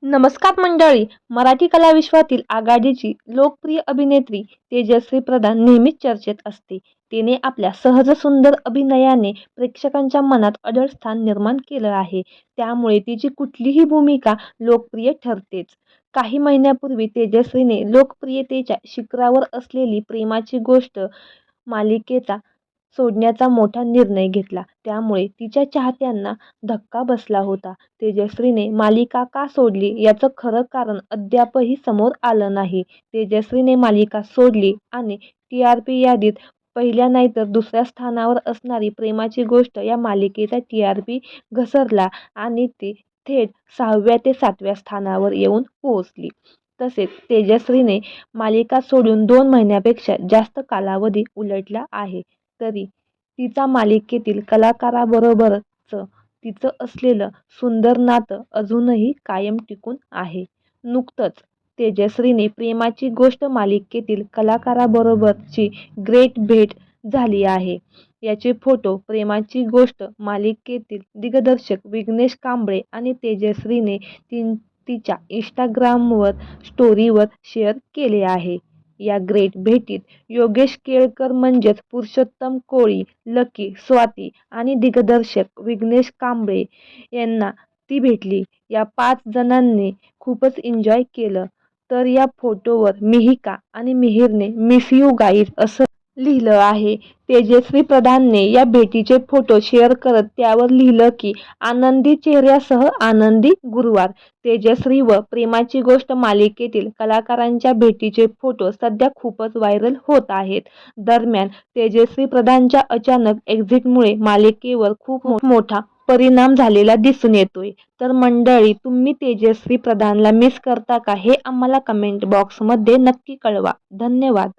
नमस्कार मंडळी. मराठी कलाविश्वातील आघाडीची लोकप्रिय अभिनेत्री तेजश्री प्रधान नेहमीच चर्चेत असते. तिने आपल्या सहज सुंदर अभिनयाने प्रेक्षकांच्या मनात अढळ स्थान निर्माण केलं आहे. त्यामुळे तिची कुठलीही भूमिका लोकप्रिय ठरतेच. काही महिन्यापूर्वी तेजश्रीने लोकप्रियतेच्या शिखरावर असलेली प्रेमाची गोष्ट मालिकेचा सोडण्याचा मोठा निर्णय घेतला. त्यामुळे तिच्या चाहत्यांना धक्का बसला होता. तेजश्रीने मालिका का सोडली याचं खरं कारण अद्यापही समोर आलं नाही. तेजश्रीने मालिका सोडली आणि टीआरपी यादीत पहिल्या नाहीतर दुसऱ्या स्थानावर असणारी प्रेमाची गोष्ट या मालिकेचा टीआरपी घसरला आणि ती थेट 6व्या ते 7व्या स्थानावर येऊन पोहोचली. तसेच तेजश्रीने मालिका सोडून 2 महिन्यापेक्षा जास्त कालावधी उलटला आहे. तरी तिचा मालिकेतील कलाकाराबरोबरचं तिचं असलेलं सुंदर नातं अजूनही कायम टिकून आहे. नुकतंच तेजश्रीने प्रेमाची गोष्ट मालिकेतील कलाकाराबरोबरची ग्रेट भेट झाली आहे. याचे फोटो प्रेमाची गोष्ट मालिकेतील दिग्दर्शक विघ्नेश कांबळे आणि तेजश्रीने तिच्या इंस्टाग्रामवर स्टोरीवर शेअर केले आहे. या ग्रेट भेटीत योगेश केळकर म्हणजेच पुरुषोत्तम कोळी, लकी, स्वाती आणि दिग्दर्शक विघ्नेश कांबळे यांना ती भेटली. या 5 जणांनी खूपच एन्जॉय केलं. तर या फोटोवर मिहिका आणि मिहिरने मिस यू गाईज असं लिहिलं आहे. तेजश्री प्रधानने या भेटीचे फोटो शेअर करत त्यावर लिहिलं की आनंदी चेहऱ्यासह आनंदी गुरुवार. तेजश्री व प्रेमाची गोष्ट मालिकेतील कलाकारांच्या भेटीचे फोटो सध्या खूपच व्हायरल होत आहेत. दरम्यान तेजश्री प्रधानच्या अचानक एक्झिटमुळे मालिकेवर खूप मोठा परिणाम झालेला दिसून येतोय. तर मंडळी, तुम्ही तेजश्री प्रधानला मिस करता का हे आम्हाला कमेंट बॉक्समध्ये नक्की कळवा. धन्यवाद.